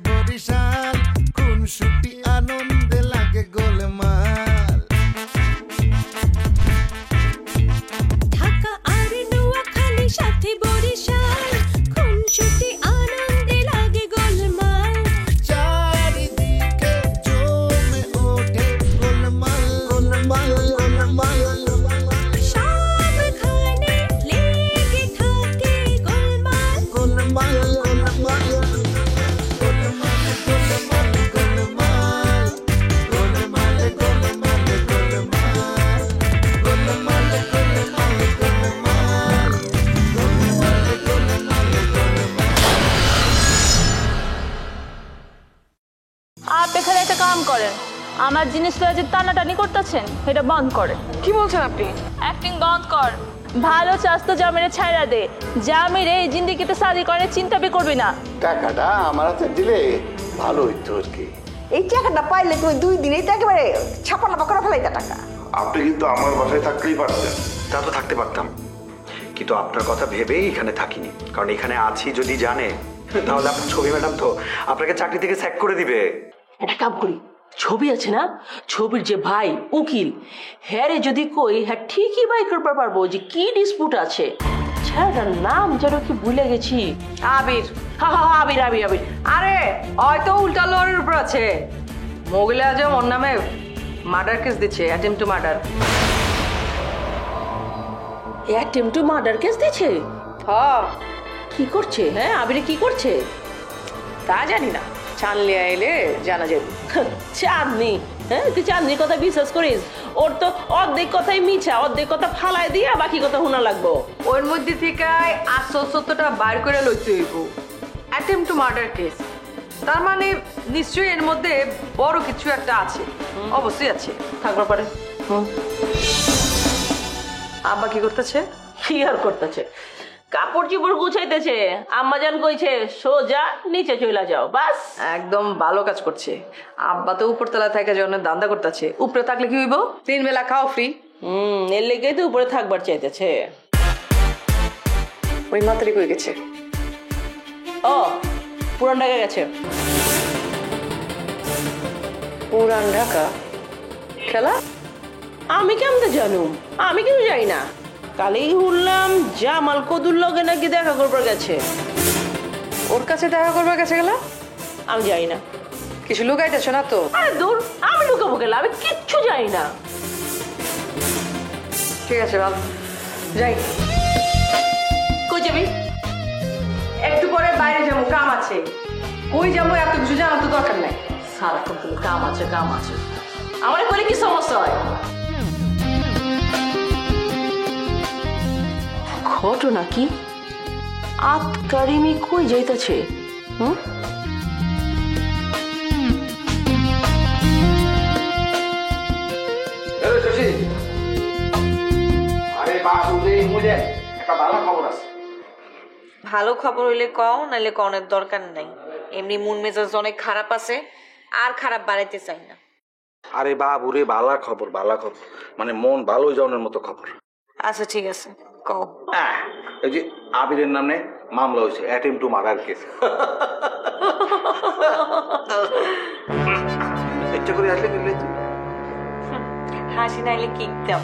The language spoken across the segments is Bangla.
বরিশাল কোন ছুটি আনন্দে লাগে গোলমাল ঢাকা আর নোয়াখালী সাথে বরিশাল কোন ছুটি আনন্দে লাগে গোলমাল চারিদিকে জমে ওঠে গোলমাল গোলমাল গোলমাল সবখানে লেগে থাকে গোলমাল গোলমাল গোলমাল আপনি এখানে একটা কাম করেন, আমার জিনিসটা যে টানাটানি করতেছেন এটা বন্ধ করেন। কি বলছেন আপনি? অ্যাক্টিং বন্ধ কর। ভালো চাস্তো জামিরে ছাইরা দে, জামিরে এই জিন্দিগিতে শাদি করে চিন্তা বি করবি না। টাকাটা আমার হাতে দিলে ভালো হইতো আর কি। এই টাকাটা পাইলে তুই 2 দিনেই তো একেবারে ছাপালাপা করে ফেলাইতা টাকা। আপনি কিন্তু আমার বাসায় থাকলেই পারতেন। তা তো থাকতে পারতাম, কিন্তু আপনার কথা ভেবেই এখানে থাকিনি। কারণ এখানে আছি যদি জানে, তাহলে আপনার ছবি ম্যাডাম তো আপনাকে চাকরি থেকে স্যাক করে দিবে। একটা কাম করি, ছবি আছে না, ছবির যে ভাই উকিল, হ্যাঁ রে যদি কই, হ্যাঁ ঠিকই বাই করতে পারবো যে কি ডিসপুট আছে। ছেলেটার নাম যেন কি ভুলে গেছি। আবির। হ্যাঁ হ্যাঁ আবির আবির আবির। আরে হয়তো উল্টা লোয়ারের উপর আছে। মোগলে আজম ওর নামে মার্ডার কেস দিচ্ছে, attempt to murder. Attempt to murder case দিচ্ছে? হ্যাঁ। কি করছে? হ্যাঁ আবিরে কি করছে তা জানি না, চানলিয়া এলে জানা যাবে। চাঁদনি, হ্যাঁ তুই চাঁদনির কথা বিশ্বাস করিস? ওর তো অর্ধেক কথাই মিছা, অর্ধেক কথা ফালাই দিয়ে বাকি কথা শোনা লাগবো। ওর মধ্যে থেকে আসলটা বাইর করে লইতে হইব। অ্যাটেম্প টু মার্ডার কেস, তার মানে নিশ্চয়ই এর মধ্যে বড় কিছু একটা আছে। অবশ্যই আছে, থাকবার পারে। আব্বা কি করতেছে? কি আর করতেছে, কাপড় চোপড় গুছাইতেছে। আম্মাজান কইছে সোজা নিচে চলে যাও, বাস। একদম ভালো কাজ করছে। আব্বা তো উপরতলা থেকে যখন দান্দা করতেছে, উপরে থাকলে কি হইব? 3 বেলা খাও ফ্রি। এর লেগেই তো উপরে থাকবার চাইতেছে। ওই মাত্রই কই গেছে? ও পুরান ঢাকা গেছে। পুরান ঢাকা? খেলা? আমি কেমন জানুম? আমি কিন্তু যাই না। কালি শুনলাম জামাল কদুর লগে নাকি দেখা করবার গেছে। ওর কাছে দেখা করবার গেছে গেলা? আমি যাই না। কিছু লুকাইতেছ না তো? আরে দূর, আমি লুকাবো গেলাম, আমি কিচ্ছু যাই না। ঠিক আছে বাল, যাই। কই যাবি? একটু পরে বাইরে যাবো, কাম আছে। কই যাবো এত কিছু জানার তো দরকার নাই। সারাক্ষণ তুমি কাম আছে কাম আছে, আমার বলে কি সমস্যা হয়? ঘটনা কি? আতকারিমি কই যাইতেছে? ভালো খবর হইলে কও, নাইলে কনের দরকার নাই। এমনি মন মেজাজ অনেক খারাপ আছে, আর খারাপ বাড়াইতে চাই না। আরে বাবু রে, বালা খবর, বালা খবর, মানে মন ভালো যাওয়ার মতো খবর। আচ্ছা ঠিক আছে, কও। এই যে আবিরের নামে মামলা হয়েছে, অ্যাটেম্প টু মার্ডার কেস। ইচ্ছা করে আসলে মিললে হাসি নাইলে কিকতাম,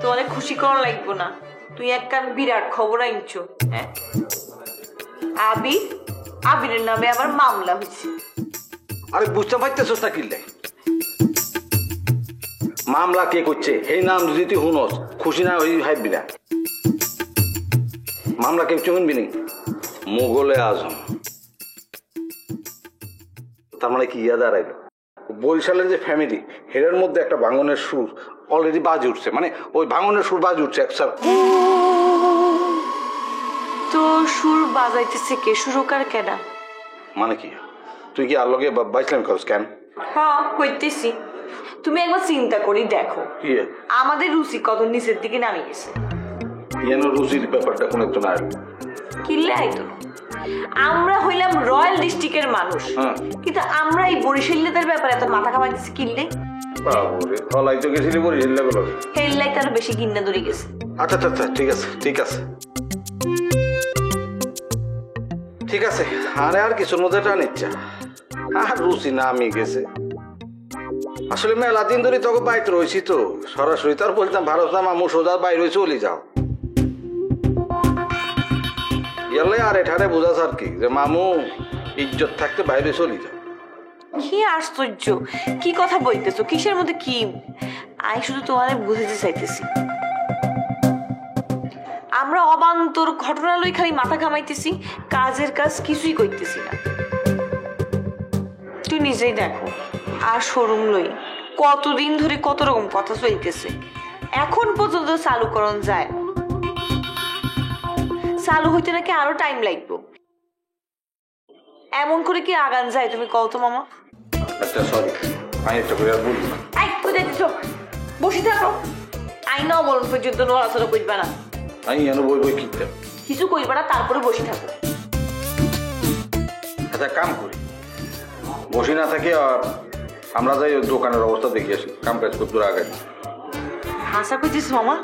তো অনেক খুশি করা লাগবো না। তুই একখান বিরাট খবর আনছো। হ্যাঁ, আবিরের নামে আবার মামলা হয়েছে। আরে বুঝতে পারতেছস না কিনলে মামলা কে করছে? এই নাম যদি তুই শুনস, খুশি না ওই হাইবি না। মামলা কেউ শুনবি নি? মোগলে আজম। তার মানে কি ইয়াদ দাঁড়াইলো, বরিশালের যে ফ্যামিলি, হেরের মধ্যে একটা ভাঙনের সুর অলরেডি বাজে উঠছে, মানে ওই ভাঙনের সুর বাজে উঠছে একসাথে। তো সুর বাজাইতেছে কে? সুরকার কেনা? মানে কি তুই কি আর লগে বাইসলাম করস কেন? হ্যাঁ কইতেছি, তুমি একবার চিন্তা করি দেখো কি আমাদের রুচি কত নিচের দিকে নামিয়ে গেছে। ইয়ানো রুচির ব্যাপারটা কোন একজন আর কিল্লে আইতো, আমরা হইলাম রয়্যাল ডিস্ট্রিক্টের মানুষ, কিন্তু আমরা এই বরিশালীদের ব্যাপারে এত মাথা কামাইতেছি কিল্লে। বাবুরে হলাই তো গেছিলি বরিশাল লাগলো, হেললাই তার বেশি গিন্না ধরে গেছে। আচ্ছা আচ্ছা ঠিক আছে ঠিক আছে ঠিক আছে। আরে আর কিছুর মধ্যে টান ইচ্ছা আর রুচি নামি গেছে। আসলে মেলা দিন ধরে তোকে বাইতে রয়েছি তো, সরাসরি তার বলতাম ভারত না মামু সোজা বাইরে চলে যাও। ইয়ালে আর এঠারে বোঝাস আর কি যে মামু ইজ্জত থাকতে বাইরে চলে যাও। কি আশ্চর্য, কি কথা বলতেছো, কিসের মধ্যে কি? আমি শুধু তোমারে বুঝাতে চাইতেছি আমরা অবান্তর ঘটনা লই খালি মাথা ঘামাইতেছি, কাজের কাজ কিছুই করতেছি না। তুই নিজেই দেখো, আর শোরুম লই কতদিন ধরে কত রকম কথা চলতেছে, এখন পর্যন্ত চালুকরণ যায়, চালু হইতে নাকি আরো টাইম লাগবে। এমন করে কি আগান যায় তুমি কও তো মামা? আচ্ছা সরি, আমি একটা করে আর বলবো না। এই কোথায় দিছো? বসে থাকো, আই নাও বলুন পর্যন্ত নড়াচড়া করবা না। আমি এনে বই বই কিনতে কিছু করবা না, তারপরে বসে থাকো। আচ্ছা কাম করি, বসে না থাকি আর আমরা যাই ওই দোকানের অবস্থা দেখে আসি, কাম কাজ করতে আগে। হাসা করছিস মামা?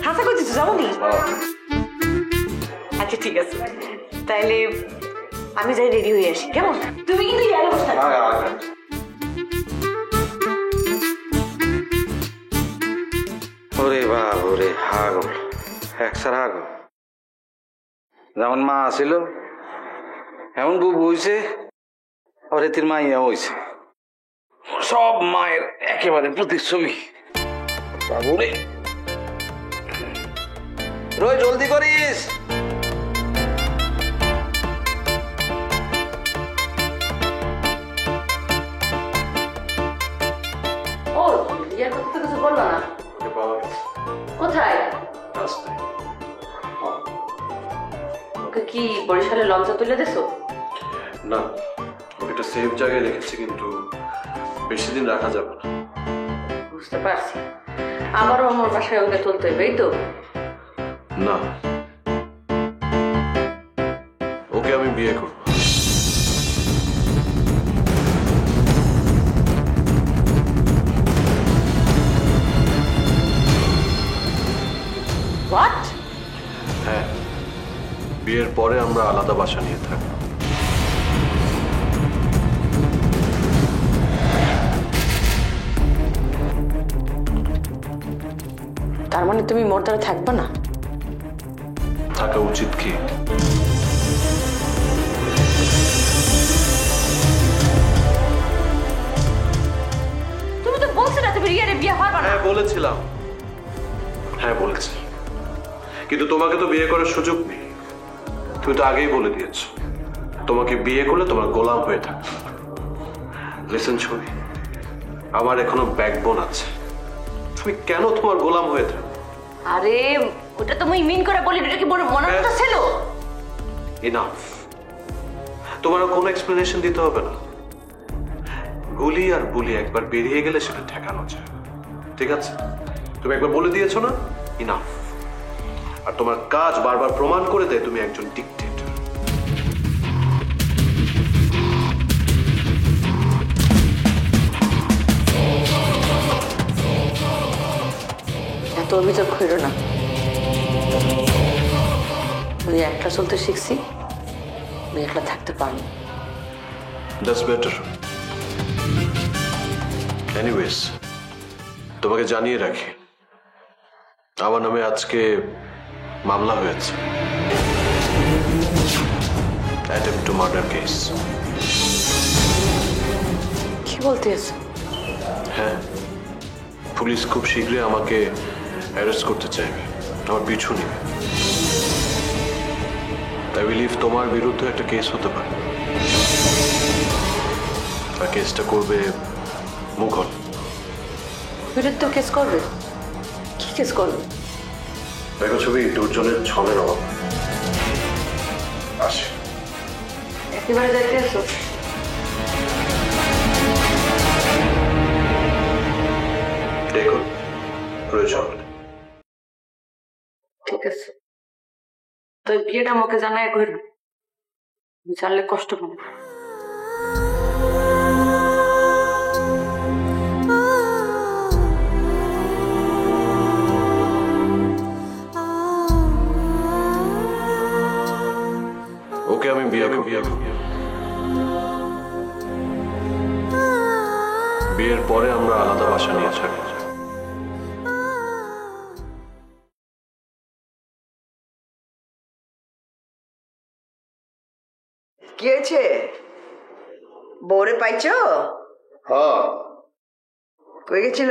হাসা করছিস, যাবো নি? আচ্ছা ঠিক আছে, তাইলে আমি যাই রেডি হয়ে আসি, কেমন? তুমি কিন্তু ইয়ারে বসে থাকো। ওরে বাপ ওরে, হাগল একসার হাগল। যেমন মা আসিল এমন বউ বইছে, আর এতির মাইয়া হইছে, সব মায়ের একেবারে প্রতিচ্ছবি। বাবুরে রই, জলদি করিস। ও বিয়ের কথা তো কিছু বললো না। কোথায়? ওকে কি বরিশালে লঞ্চে তুলে দিছো? না, ওকে একটা সেফ জায়গায় রেখেছি, কিন্তু বেশি দিন রাখা যাবে না। বুঝতে পারছি, আমারও আমার বাসায় ওকে তুলতে হবে, এই তো? না, ওকে আমি বিয়ে করব। হোয়াট? হ্যাঁ, বিয়ের পরে আমরা আলাদা বাসা নিয়ে থাকবো। তার মানে তুমি মোর দ্বারা থাকবে না? থাকা উচিত কি? তুমি তো বলছো না তুমি রিয়ারে বিয়ে হবার না। হ্যাঁ বলেছিলাম, হ্যাঁ বলেছি, কিন্তু তোমাকে তো বিয়ে করার সুযোগ নেই। তুমি তো আগেই বলে দিয়েছো তোমাকে বিয়ে করলে তোমার গোলাম হয়ে থাকবে। লিসেন ছবি, আমার এখনো ব্যাকবোন আছে, আমি কেন তোমার গোলাম হয়ে থাকবো? আরে ওটা তুমি মিন করে বলি, এটা কি বড় মনে কথা ছিল? ইনাফ, তোমার কোনো এক্সপ্লেনেশন দিতে হবে না। গুলি আর বুলি একবার বেরিয়ে গেলে সেটা ঠেকানো যায়, ঠিক আছে? তুমি একবার বলে দিয়েছো না, ইনাফ। আর তোমার কাজ বারবার প্রমাণ করে দেয় তুমি একজন ডিক্টেটর। এত অভিযোগ হইল না, আমি একলা চলতে শিখছি, আমি একলা থাকতে পারবো। That's better. এনিওয়েজ, তোমাকে জানিয়ে রাখি, আমার নামে আজকে মামলা হয়েছে, অ্যাটেম্পট টু মার্ডার কেস। কি বলতেছো? হ্যাঁ, পুলিশ খুব শীঘ্রই আমাকে অ্যারেস্ট করতে চাইবে, আমার পিছু নিবে। আই বিলিভ তোমার বিরুদ্ধে একটা কেস হতে পারে, আর কেসটা করবে মুঘল। বিরুদ্ধে কেস করবে? কি কেস করবে? দেখো ছবি, দুজনের ছলের অভাব। আসে একেবারে যাইতে আসো। দেখুন, প্রয়োজন ঠিক আছে, তো বিয়েটা আমাকে জানায় কইল, জানলে কষ্ট পাবো। ওকে আমি বিয়ে করব। বিয়ের পরে আমরা আলাদা বাসা নিয়ে থাকি। কি হয়েছে? বউরে পাইছো? হ, কই গেছিল?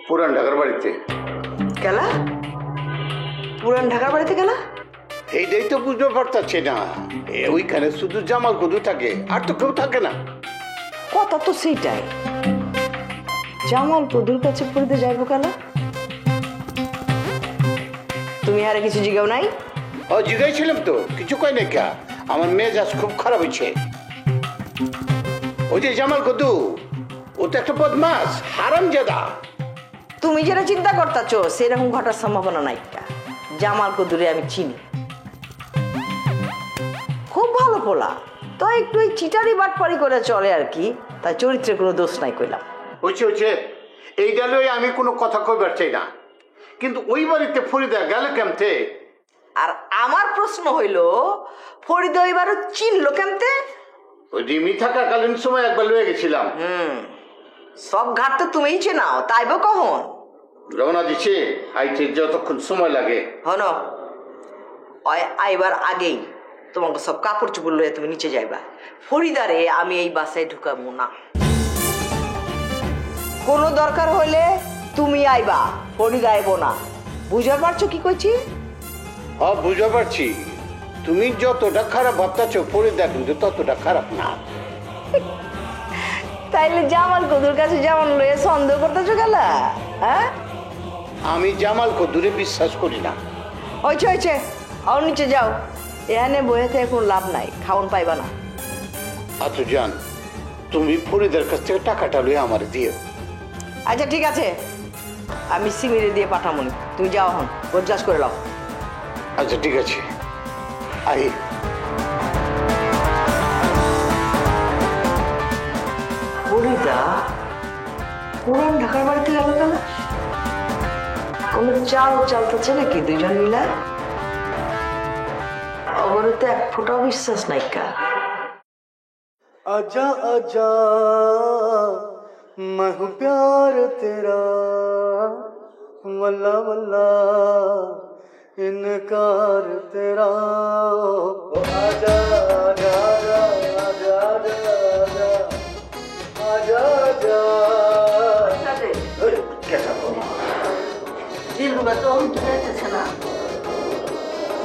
পুরান ঢাকার বাড়িতে। গেলা? পুরান ঢাকার বাড়িতে গেলা? এইটাই তো বুঝতে পারতাছি না, ওইখানে শুধু জামাল কদু থাকে, আর তো কেউ থাকে না। কথা তো সেইটাই। জামাল কদুর কাছে পড়তে যাইবো কেলা? তুমি আরে কিছু জিগাও নাই? ও জিজ্ঞাসছিলাম তো, কিছু কয় নাই কা। আমার মেজাজ খুব খারাপ হয়েছে। ওই যে জামাল কদু, ও তো একটা বদমাস, হারামজাদা। তুমি যেটা চিন্তা করতেছো সেরকম ঘটার সম্ভাবনা নাই। জামাল কদুরে আমি চিনি, খুব ভালো পোলা। তো একটু এই চিটারি বাটপারি করে চলে আর কি, তাই চরিত্রে কোনো দোষ নাই কইলাম। হয়েছে এইটা লই আমি কোনো কথা কইবার চাই না, কিন্তু ওই বাড়িতে ফরিদা গেল কেমতে? আর আমার প্রশ্ন হইল, ফরিদা এবার চিনলো কেমতে? ওই রিমি থাকাকালীন সময় একবার লয়ে গেছিলাম। সব ঘাট তো তুমিই চেনাও, তাইবো কখন? রওনা দিছে, আইতে যতক্ষণ সময় লাগে। হন আইবার আগেই তোমাকে সব কাপড় চোপড় লয়ে তুমি নিচে যাইবা। ফরিদারে আমি এই বাসায় ঢুকাবো না। কোনো দরকার হইলে তুমি আইবা, ফরিদা আইবো না। বুঝতে পারছো কি কইছি? হ্যাঁ বুঝতে পারছি, তুমি যতটা খারাপ ভাবতেছো ফরিদা কিন্তু ততটা খারাপ না। তাইলে জামাল কদুর কাছে যেমন লয়ে সন্দেহ করতেছো গেলা? হ্যাঁ, আমি জামাল কদুরে বিশ্বাস করি না। হয়েছে আর নিচে যাও, এখানে বয়ে থেকে কোনো লাভ নাই, খাওন পাইবা না। আচ্ছা জান, তুমি ফরিদার কাছ থেকে টাকাটা লয়ে আমার দিও। আচ্ছা ঠিক আছে, আমি সিমিরে দিয়ে পাঠামনি, তুমি যাও হন, গোজগাছ করে লাও। আচ্ছা ঠিক আছে, আই। ফরিদা পুরান ঢাকার বাড়িতে গেল কেন? কোনো চাল চালতেছে নাকি দুইজন মিলা? আমার তো এক ফোঁটাও বিশ্বাস নাই কা। आजा आजा मैं हूँ प्यार तेरा, वल्ला वल्ला इनकार तेरा। आजा आजा आजा आजा आजा आजा आजा।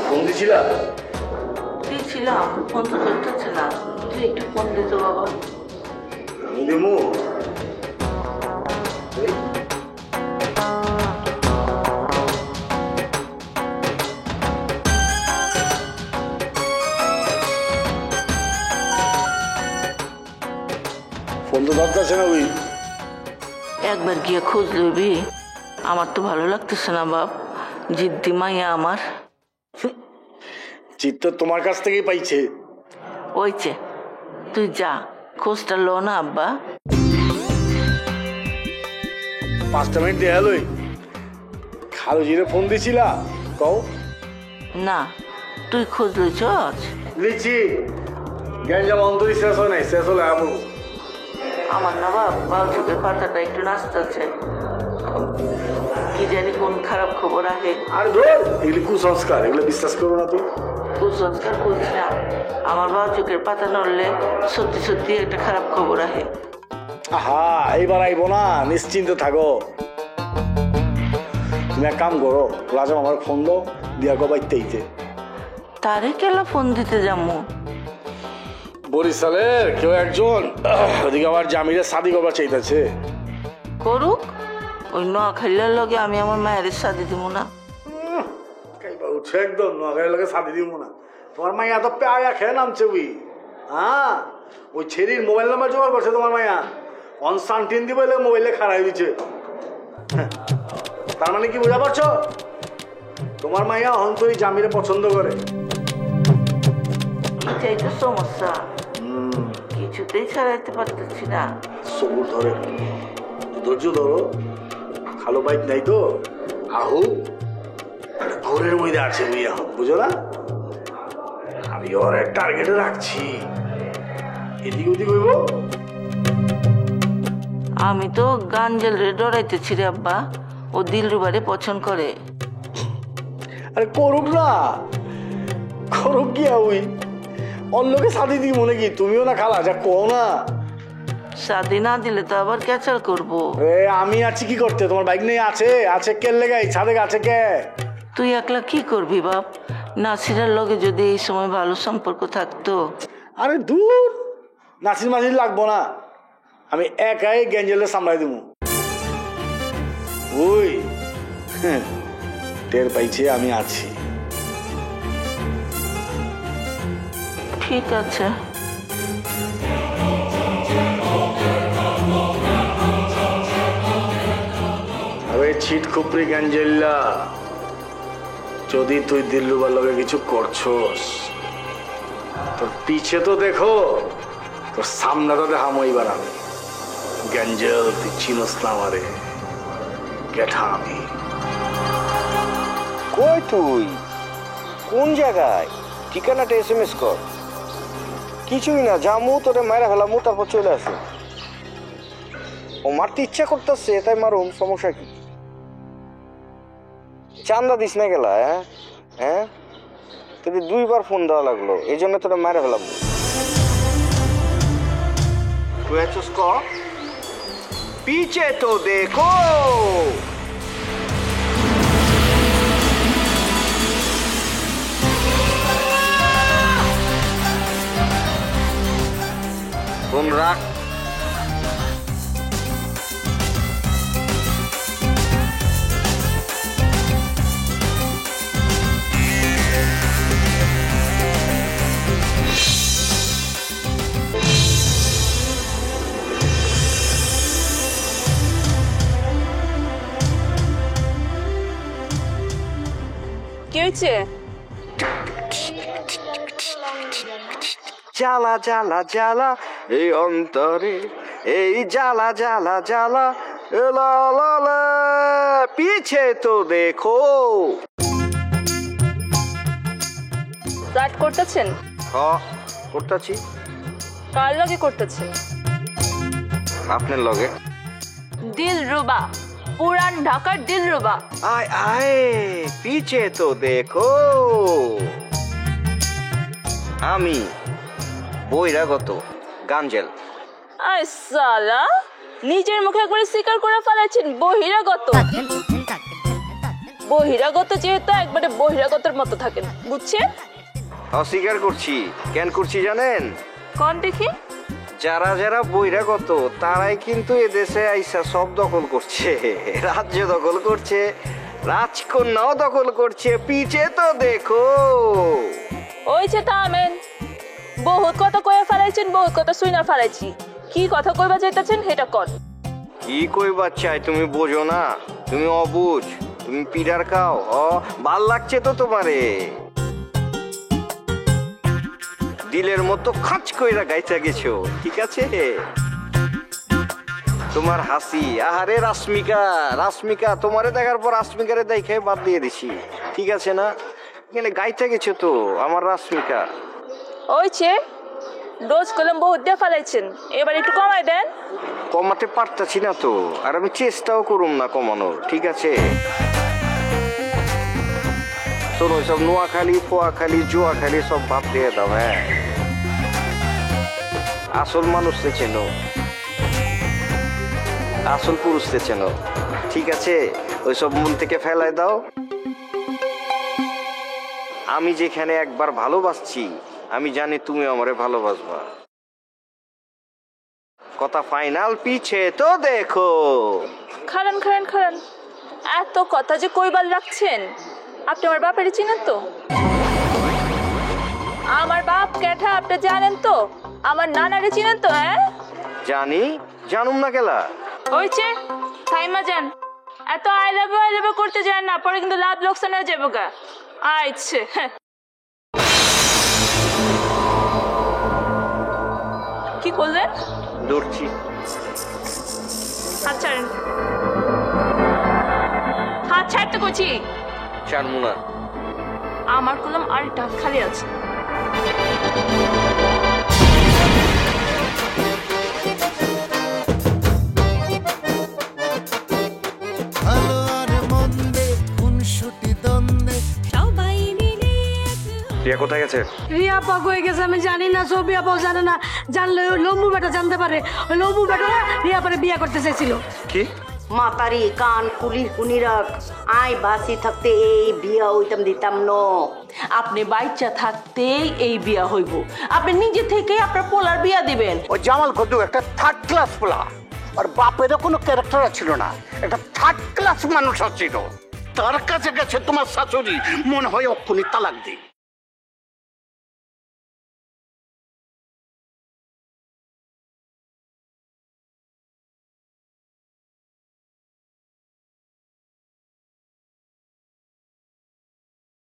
ফোন দিছিলা? দিয়েছিলাম, ফোন তো ধরতেছে না। তুই একটু ফোন দিত বাবা। দিমু ফোন তো ধরতেছে না। ওই একবার গিয়ে খোঁজ লইবি? আমার তো ভালো লাগতেছে না বাপ, জিদ্দি মাইয়া আমার। চিত্ত তোমার কাছ থেকেই পাইছে। ওইছে, তুই যা, খোঁজটা লো না আব্বা। 5টা মিনিট দেয়া লই। খালুজিরে ফোন দিছিলা? কও না, তুই খোঁজ লইছ? লিচি গ্যাঞ্জাম অন্তরি শেষ হয় নাই, শেষ হলে আমু। আমার না বাপ, বাল চোখের পাতাটা একটু নাচতেছে, কি জানি কোন খারাপ খবর আগে। আর ধর, এগুলি কুসংস্কার, এগুলো বিশ্বাস করো না। তো কুসংস্কার করছি না, আমার বাবা চোখের পাতা নড়লে সত্যি সত্যি একটা খারাপ খবর আহে। আহা, এইবার আইব না, নিশ্চিন্ত থাকো। তুমি এক কাম করো, রাজা আমার ফোন দাও, দিয়া গো বাইতেইতে। তারে কেলা ফোন দিতে যাবো? বরিশালের কেউ একজন ওদিকে আমার জামিনের শাদি করবার চাইতেছে। করুক, ওই নোয়াখালীর লগে আমি আমার মায়ের শাদি দিব না। উঠছে একদম, নোয়াখালীর লগে শাদি দিব না। তোমার মাইয়া তো পেয়া খেয়ে নামছে। ওই হ্যাঁ, ওই ছেড়ির মোবাইল নাম্বার জোগাড় করছে তোমার মাইয়া। অনসান্টিন দিব মোবাইলে খারাপ দিচ্ছে। তার মানে কি বুঝা পারছো? তোমার মাইয়া অন্তরি জামিরে পছন্দ করে। এটাই তো সমস্যা, কিছুতেই ছাড়াইতে পারতেছি না। সবুর ধরে, ধৈর্য ধরো। খালো বাইক নাই তো, আহু ঘোরের মধ্যে আছে বুঝা, বুঝো না? আমি ওর টার্গেটে রাখছি, এদিক ওদিক হইব। আমি তো গাঞ্জেল রে ডরাইতেছি রে আব্বা, ও দিলরুবারে পছন্দ করে। আরে করুক না, করুক কি ওই অন্যকে শাদি দিই মনে কি, তুমিও না খালা যা কো না। শাদি না দিলে তো আবার ক্যাচাল করবো। আমি আছি কি করতে, তোমার বাইক নেই? আছে কে লেগাই ছাদে আছে কে? তুই একলা কি করবি বাপ? নাসিরের লগে যদি এই সময় ভালো সম্পর্ক থাকতো। আরে দূর, নাসির মাসির লাগবো না, আমি একাই গেঞ্জেলে সামলাই দেবো। ওই টের পাইছে আমি আছি। ঠিক আছে। আরে ছিট খুপড়ি গেঞ্জেল্লা, যদি তুই দিল্লুবার লগে কিছু করছস তোর পিছে তো দেখো, তোর সামনে তো দেখাম এইবার আমি। গেঞ্জেল তুই চিনস না আমারে, গেঠা আমি। কই তুই? কোন জায়গায়? ঠিকানাটা SMS কর। কিছুই না, জামু তোরে মাইরা ফেলামু, তারপর চলে আসো। ও মারতে ইচ্ছা করতেছে তাই মারুম, সমস্যা কি? চান্দা দিস না গেলা? হ্যাঁ তোকে 2বার ফোন দেওয়া লাগলো, এই জন্য তোরে মাইরা ফেলাম। পিছে তো দেখো। ফোন রাখ। কি হয়েছে? জ্বালা জ্বালা জ্বালা এই অন্তরে, এই জ্বালা জ্বালা জ্বালা পিছে তো দেখো। ফ্লার্ট করতেছেন? হ্যাঁ করতেছি। কার লগে করতেছেন? আপনার লগে। দিলরুবা, পুরান ঢাকার দিলরুবা। আয় আয় পিছে তো দেখো। আমি বহিরাগত গাঞ্জেল। আয় সালা, নিজের মুখে একবারে স্বীকার করে ফেলেছেন বহিরাগত। বহিরাগত যেহেতু একবারে বহিরাগতের মতো থাকেন, বুঝছেন? অস্বীকার করছি। কেন করছি জানেন? কোন দেখি? যারা যারা বহিরাগত তারাই কিন্তু এদেশে আইসা সব দখল করছে, রাজ্য দখল করছে, রাজকন্যাও দখল করছে। পিছে তো দেখো। ওই যে থামেন, বহুত কথা কয়ে ফেলাইছেন, বহুত কথা শুইনা ফেলাইছি। কি কথা কইবা যাইতাছেন সেটা কর। কি কইবা চাই তুমি বোঝো না, তুমি অবুঝ, তুমি পিডার খাও। ভাল লাগছে তো তোমারে? দিলের মতো খাঁচ কইরা গাইতে গেছো, ঠিক আছে? তোমার হাসি, আহারে রাশ্মিকা, রাশ্মিকা তোমারে দেখার পর রাশ্মিকারে দেখে বাদ দিয়ে দিছি, ঠিক আছে না? এখানে গাইতে গেছো তো আমার রাশ্মিকা। ওইছে ডোজ কলম বহুত দিয়ে ফেলাইছেন, এবার একটু কমাই দেন। কমাতে পারতাছি না তো, আর আমি চেষ্টাও করুম না কমানোর, ঠিক আছে? শোনো, সব নোয়াখালী ফোয়াখালী জুয়াখালী সব ভাব দিয়ে দাও। হ্যাঁ, আসল মানুষকে চেনো, আসল পুরুষকে চেনো, ঠিক আছে? ওই সব মন থেকে ফেলাই দাও। আমি যেখানে একবার ভালোবাসছি, আমি জানি তুমি আমারে ভালোবাসবা। কথা ফাইনাল, পিছে তো দেখো। খারান খারান খারান, এত কথা যে কইবার রাখছেন। আপনি আমার বাপেরই চিনেন তো? আমার বাপ কেঠা আপনি জানেন তো? আমার নানারে চিনেন তো? হ্যাঁ জানি, জানুম না গেলা। ওইছে থাইমা যান, এত আই লাভ করতে যান না, পরে কিন্তু লাভ লোকসান হয়ে যাবো গা। আইছে কি করলেন? দৌড়ছি। হাত ছাড়েন, হাত ছাড়তে কইছি। ছাড়মু না। আমার কলম আরেকটা খালি আছে। কোথায় গেছে? রিয়া পাক হয়ে গেছে আমি জানি না, ছবি আপাও জানে না, জানলে ওই লম্বু বেটা জানতে পারে। ওই লম্বু বেটা রিয়া পরে বিয়ে করতে চাইছিল। কি মাতারি কান কুলি কুনি রাখ, আই বাসি থাকতে এই বিয়া হইতাম দিতাম ন। আপনি বাচ্চা থাকতেই এই বিয়া হইব, আপনি নিজে থেকে আপনার পোলার বিয়া দিবেন। ওই জামাল কদ্দু একটা থার্ড ক্লাস পোলা, আর বাপেরও কোনো ক্যারেক্টার ছিল না, একটা থার্ড ক্লাস মানুষ ছিল। তার কাছে গেছে তোমার শাশুড়ি, মনে হয় অক্ষুনি তালাক দিই।